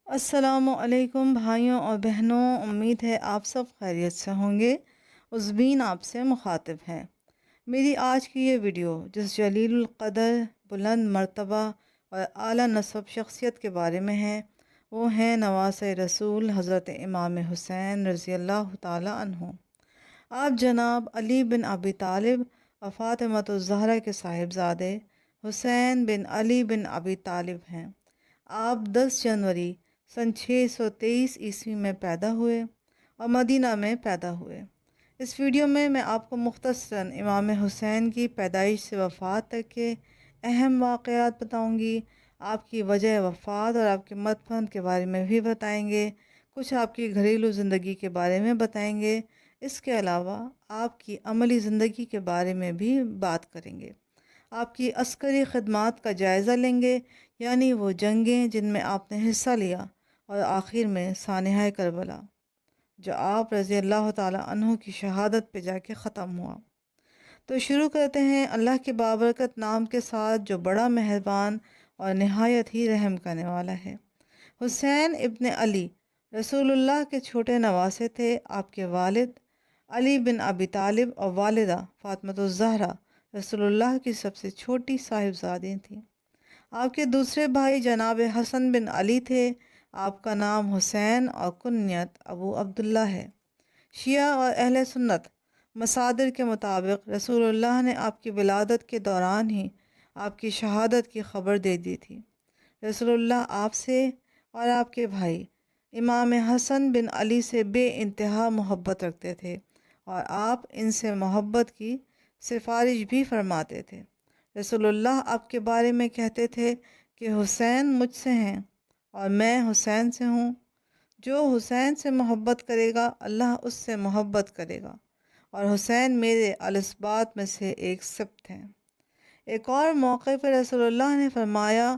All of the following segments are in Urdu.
السلام علیکم بھائیوں اور بہنوں، امید ہے آپ سب خیریت سے ہوں گے۔ عزبین آپ سے مخاطب ہے۔ میری آج کی یہ ویڈیو جس جلیل القدر، بلند مرتبہ اور اعلیٰ نسب شخصیت کے بارے میں ہے، وہ ہیں نواسۂ رسول حضرت امام حسین رضی اللہ تعالیٰ عنہ۔ آپ جناب علی بن ابی طالب اور فاطمۃ الزہرا کے صاحبزادے حسین بن علی بن ابی طالب ہیں۔ آپ 10 جنوری سن 623 میں پیدا ہوئے اور مدینہ میں پیدا ہوئے۔ اس ویڈیو میں آپ کو مختصراً امام حسین کی پیدائش سے وفات تک کے اہم واقعات بتاؤں گی۔ آپ کی وجہ وفات اور آپ کے مدفن کے بارے میں بھی بتائیں گے۔ کچھ آپ کی گھریلو زندگی کے بارے میں بتائیں گے۔ اس کے علاوہ آپ کی عملی زندگی کے بارے میں بھی بات کریں گے۔ آپ کی عسکری خدمات کا جائزہ لیں گے، یعنی وہ جنگیں جن میں آپ نے حصہ لیا، اور آخر میں سانحہ کربلا جو آپ رضی اللہ تعالیٰ عنہ کی شہادت پہ جا کے ختم ہوا۔ تو شروع کرتے ہیں اللہ کے بابرکت نام کے ساتھ جو بڑا مہربان اور نہایت ہی رحم کرنے والا ہے۔ حسین ابن علی رسول اللہ کے چھوٹے نواسے تھے۔ آپ کے والد علی بن ابی طالب اور والدہ فاطمۃ الزہرا رسول اللہ کی سب سے چھوٹی صاحبزادی تھیں۔ آپ کے دوسرے بھائی جناب حسن بن علی تھے۔ آپ کا نام حسین اور کنیت ابو عبداللہ ہے۔ شیعہ اور اہل سنت مصادر کے مطابق رسول اللہ نے آپ کی ولادت کے دوران ہی آپ کی شہادت کی خبر دے دی تھی۔ رسول اللہ آپ سے اور آپ کے بھائی امام حسن بن علی سے بے انتہا محبت رکھتے تھے، اور آپ ان سے محبت کی سفارش بھی فرماتے تھے۔ رسول اللہ آپ کے بارے میں کہتے تھے کہ حسین مجھ سے ہیں اور میں حسین سے ہوں۔ جو حسین سے محبت کرے گا اللہ اس سے محبت کرے گا، اور حسین میرے الاسباط میں سے ایک سبت ہیں۔ ایک اور موقع پر رسول اللہ نے فرمایا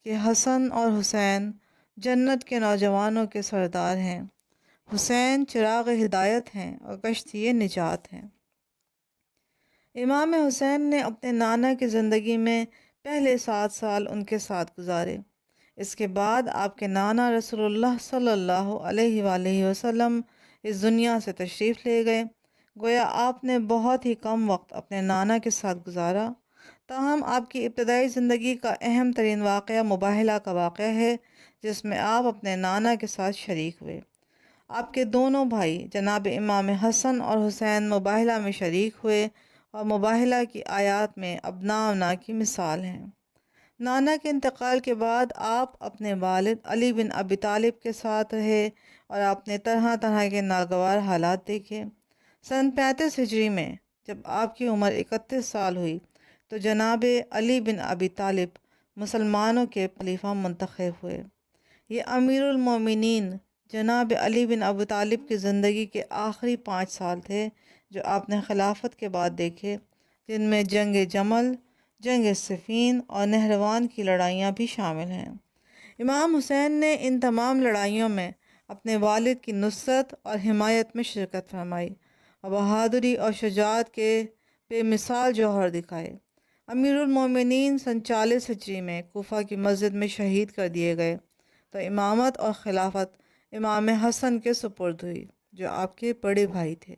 کہ حسن اور حسین جنت کے نوجوانوں کے سردار ہیں۔ حسین چراغ ہدایت ہیں اور کشتی نجات ہیں۔ امام حسین نے اپنے نانا کی زندگی میں پہلے 7 سال ان کے ساتھ گزارے۔ اس کے بعد آپ کے نانا رسول اللہ صلی اللہ علیہ وآلہ وسلم اس دنیا سے تشریف لے گئے۔ گویا آپ نے بہت ہی کم وقت اپنے نانا کے ساتھ گزارا۔ تاہم آپ کی ابتدائی زندگی کا اہم ترین واقعہ مباہلہ کا واقعہ ہے، جس میں آپ اپنے نانا کے ساتھ شریک ہوئے۔ آپ کے دونوں بھائی جناب امام حسن اور حسین مباہلہ میں شریک ہوئے، اور مباہلہ کی آیات میں ابناء ابناء کی مثال ہیں۔ نانا کے انتقال کے بعد آپ اپنے والد علی بن ابی طالب کے ساتھ رہے، اور آپ نے طرح طرح کے ناگوار حالات دیکھے۔ سن 35 ہجری میں جب آپ کی عمر 31 سال ہوئی تو جناب علی بن ابی طالب مسلمانوں کے خلیفہ منتخب ہوئے۔ یہ امیر المومنین جناب علی بن ابی طالب کی زندگی کے آخری 5 سال تھے جو آپ نے خلافت کے بعد دیکھے، جن میں جنگ جمل، جنگ صفین اور نہروان کی لڑائیاں بھی شامل ہیں۔ امام حسین نے ان تمام لڑائیوں میں اپنے والد کی نصرت اور حمایت میں شرکت فرمائی، اور بہادری اور شجاعت کے بے مثال جوہر دکھائے۔ امیر المومنین سن 40 ہجری میں کوفہ کی مسجد میں شہید کر دیے گئے، تو امامت اور خلافت امام حسن کے سپرد ہوئی جو آپ کے بڑے بھائی تھے۔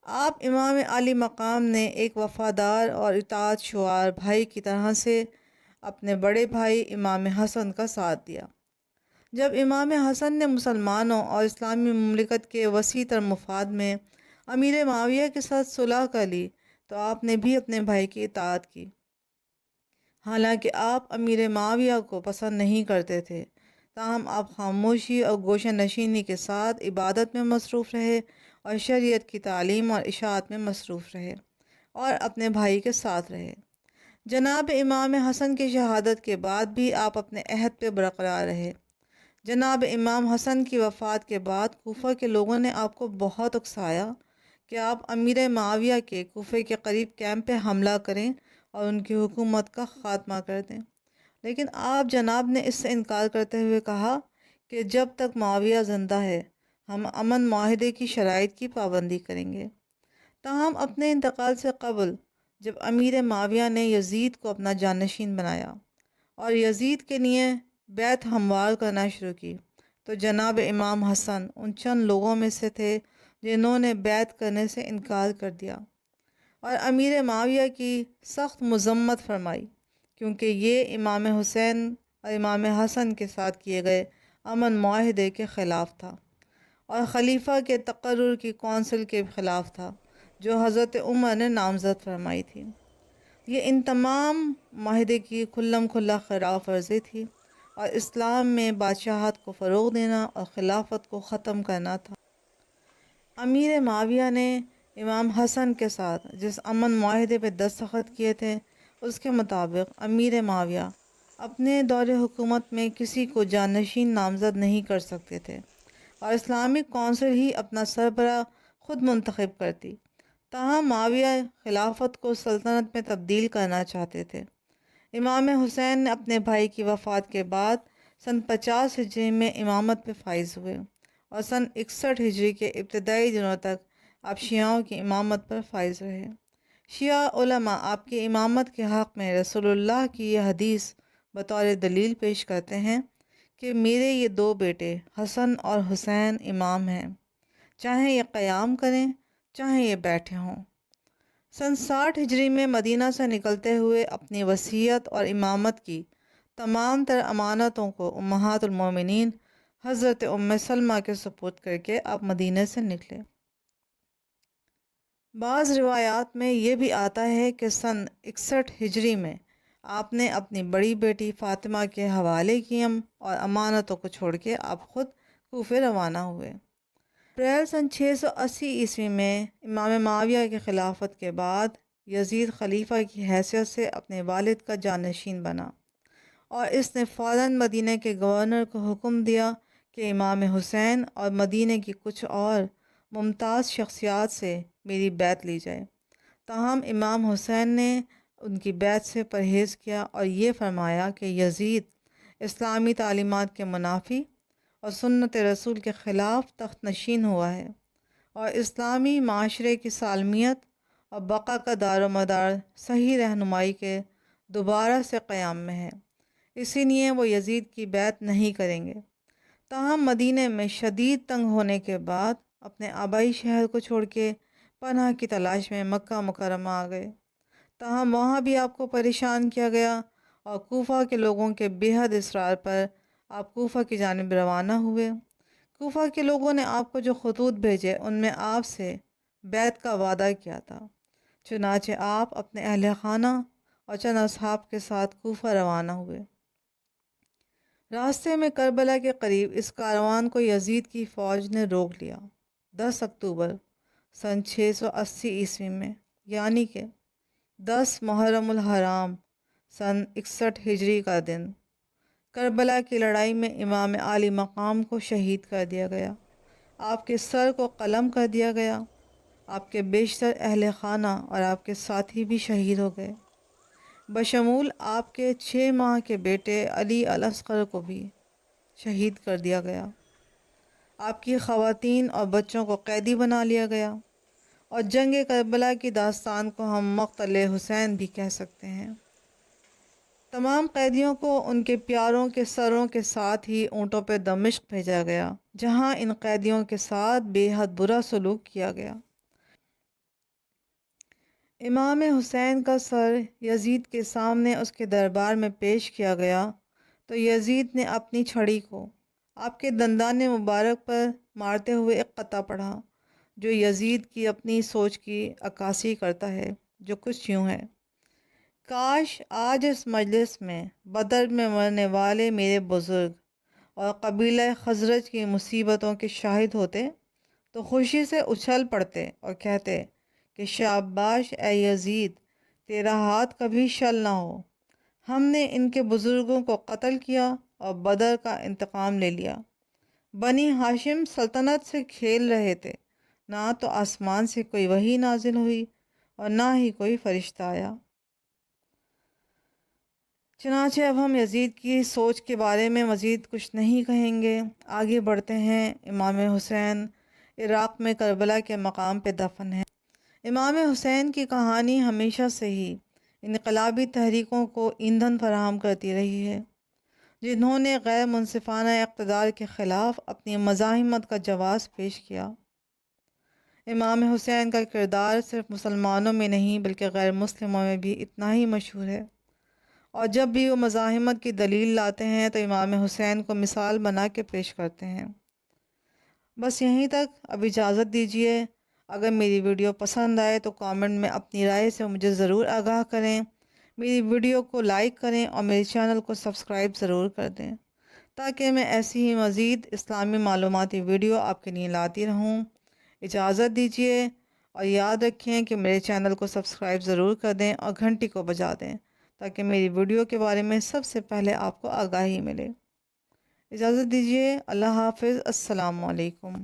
آپ امام عالی مقام نے ایک وفادار اور اطاعت شعار بھائی کی طرح سے اپنے بڑے بھائی امام حسن کا ساتھ دیا۔ جب امام حسن نے مسلمانوں اور اسلامی مملکت کے وسیع تر مفاد میں امیر معاویہ کے ساتھ صلح کر لی تو آپ نے بھی اپنے بھائی کی اطاعت کی، حالانکہ آپ امیر معاویہ کو پسند نہیں کرتے تھے۔ تاہم آپ خاموشی اور گوشہ نشینی کے ساتھ عبادت میں مصروف رہے، اور شریعت کی تعلیم اور اشاعت میں مصروف رہے، اور اپنے بھائی کے ساتھ رہے۔ جناب امام حسن کی شہادت کے بعد بھی آپ اپنے عہد پہ برقرار رہے۔ جناب امام حسن کی وفات کے بعد کوفہ کے لوگوں نے آپ کو بہت اکسایا کہ آپ امیر معاویہ کے کوفہ کے قریب کیمپ پہ حملہ کریں اور ان کی حکومت کا خاتمہ کر دیں، لیکن آپ جناب نے اس سے انکار کرتے ہوئے کہا کہ جب تک معاویہ زندہ ہے ہم امن معاہدے کی شرائط کی پابندی کریں گے۔ تاہم اپنے انتقال سے قبل جب امیر معاویہ نے یزید کو اپنا جانشین بنایا اور یزید کے لیے بیعت ہموار کرنا شروع کی، تو جناب امام حسن ان چند لوگوں میں سے تھے جنہوں نے بیعت کرنے سے انکار کر دیا اور امیر معاویہ کی سخت مذمت فرمائی، کیونکہ یہ امام حسین اور امام حسن کے ساتھ کیے گئے امن معاہدے کے خلاف تھا اور خلیفہ کے تقرر کی کونسل کے خلاف تھا جو حضرت عمر نے نامزد فرمائی تھی۔ یہ ان تمام معاہدے کی کھلم کھلا خلاف ورزی تھی اور اسلام میں بادشاہت کو فروغ دینا اور خلافت کو ختم کرنا تھا۔ امیر معاویہ نے امام حسن کے ساتھ جس امن معاہدے پہ دستخط کیے تھے، اس کے مطابق امیر معاویہ اپنے دور حکومت میں کسی کو جانشین نامزد نہیں کر سکتے تھے اور اسلامک کونسل ہی اپنا سربراہ خود منتخب کرتی۔ تاہم معاویہ خلافت کو سلطنت میں تبدیل کرنا چاہتے تھے۔ امام حسین نے اپنے بھائی کی وفات کے بعد سن 50 ہجری میں امامت پہ فائز ہوئے اور سن 61 ہجری کے ابتدائی دنوں تک آپ شیعوں کی امامت پر فائز رہے۔ شیعہ علماء آپ کی امامت کے حق میں رسول اللہ کی یہ حدیث بطور دلیل پیش کرتے ہیں کہ میرے یہ دو بیٹے حسن اور حسین امام ہیں، چاہے یہ قیام کریں چاہے یہ بیٹھے ہوں۔ سن 60 ہجری میں مدینہ سے نکلتے ہوئے اپنی وصیت اور امامت کی تمام تر امانتوں کو امہات المومنین حضرت ام سلمہ کے سپرد کر کے آپ مدینہ سے نکلے۔ بعض روایات میں یہ بھی آتا ہے کہ سن 61 ہجری میں آپ نے اپنی بڑی بیٹی فاطمہ کے حوالے کیں اور امانتوں کو چھوڑ کے آپ خود کوفے روانہ ہوئے۔ اپریل سن 680 عیسوی میں امام معاویہ کی خلافت کے بعد یزید خلیفہ کی حیثیت سے اپنے والد کا جانشین بنا اور اس نے فوراً مدینہ کے گورنر کو حکم دیا کہ امام حسین اور مدینہ کی کچھ اور ممتاز شخصیات سے میری بیعت لی جائے۔ تاہم امام حسین نے ان کی بیعت سے پرہیز کیا اور یہ فرمایا کہ یزید اسلامی تعلیمات کے منافی اور سنت رسول کے خلاف تخت نشین ہوا ہے اور اسلامی معاشرے کی سالمیت اور بقا کا دار و مدار صحیح رہنمائی کے دوبارہ سے قیام میں ہے، اسی لیے وہ یزید کی بیعت نہیں کریں گے۔ تاہم مدینہ میں شدید تنگ ہونے کے بعد اپنے آبائی شہر کو چھوڑ کے پناہ کی تلاش میں مکہ مکرمہ آ گئے۔ تاہم وہاں بھی آپ کو پریشان کیا گیا اور کوفہ کے لوگوں کے بے حد اصرار پر آپ کوفہ کی جانب روانہ ہوئے۔ کوفہ کے لوگوں نے آپ کو جو خطوط بھیجے ان میں آپ سے بیعت کا وعدہ کیا تھا، چنانچہ آپ اپنے اہل خانہ اور چند اصحاب کے ساتھ کوفہ روانہ ہوئے۔ راستے میں کربلا کے قریب اس کاروان کو یزید کی فوج نے روک لیا۔ 10 اکتوبر سن 680 عیسوی میں، یعنی کہ 10 محرم الحرام سن 61 ہجری کا دن، کربلا کی لڑائی میں امام عالی مقام کو شہید کر دیا گیا۔ آپ کے سر کو قلم کر دیا گیا۔ آپ کے بیشتر اہل خانہ اور آپ کے ساتھی بھی شہید ہو گئے، بشمول آپ کے 6 ماہ کے بیٹے علی الاصغر کو بھی شہید کر دیا گیا۔ آپ کی خواتین اور بچوں کو قیدی بنا لیا گیا اور جنگ کربلا کی داستان کو ہم مقتل حسین بھی کہہ سکتے ہیں۔ تمام قیدیوں کو ان کے پیاروں کے سروں کے ساتھ ہی اونٹوں پہ دمشق بھیجا گیا، جہاں ان قیدیوں کے ساتھ بے حد برا سلوک کیا گیا۔ امام حسین کا سر یزید کے سامنے اس کے دربار میں پیش کیا گیا تو یزید نے اپنی چھڑی کو آپ کے دندان مبارک پر مارتے ہوئے ایک قطعہ پڑھا جو یزید کی اپنی سوچ کی عکاسی کرتا ہے، جو کچھ یوں ہے: کاش آج اس مجلس میں بدر میں مرنے والے میرے بزرگ اور قبیلہ خزرج کی مصیبتوں کے شاہد ہوتے تو خوشی سے اچھل پڑتے اور کہتے کہ شاباش اے یزید، تیرا ہاتھ کبھی شل نہ ہو، ہم نے ان کے بزرگوں کو قتل کیا اور بدر کا انتقام لے لیا۔ بنی ہاشم سلطنت سے کھیل رہے تھے، نہ تو آسمان سے کوئی وحی نازل ہوئی اور نہ ہی کوئی فرشتہ آیا۔ چنانچہ اب ہم یزید کی سوچ کے بارے میں مزید کچھ نہیں کہیں گے، آگے بڑھتے ہیں۔ امام حسین عراق میں کربلا کے مقام پہ دفن ہیں۔ امام حسین کی کہانی ہمیشہ سے ہی انقلابی تحریکوں کو ایندھن فراہم کرتی رہی ہے، جنہوں نے غیر منصفانہ اقتدار کے خلاف اپنی مزاحمت کا جواز پیش کیا۔ امام حسین کا کردار صرف مسلمانوں میں نہیں بلکہ غیر مسلموں میں بھی اتنا ہی مشہور ہے، اور جب بھی وہ مزاحمت کی دلیل لاتے ہیں تو امام حسین کو مثال بنا کے پیش کرتے ہیں۔ بس یہیں تک، اب اجازت دیجیے۔ اگر میری ویڈیو پسند آئے تو کامنٹ میں اپنی رائے سے مجھے ضرور آگاہ کریں، میری ویڈیو کو لائک کریں اور میرے چینل کو سبسکرائب ضرور کر دیں تاکہ میں ایسی ہی مزید اسلامی معلوماتی ویڈیو آپ کے لیے لاتی رہوں۔ اجازت دیجیے، اور یاد رکھیں کہ میرے چینل کو سبسکرائب ضرور کر دیں اور گھنٹی کو بجا دیں تاکہ میری ویڈیو کے بارے میں سب سے پہلے آپ کو آگاہی ملے۔ اجازت دیجیے، اللہ حافظ، السلام علیکم۔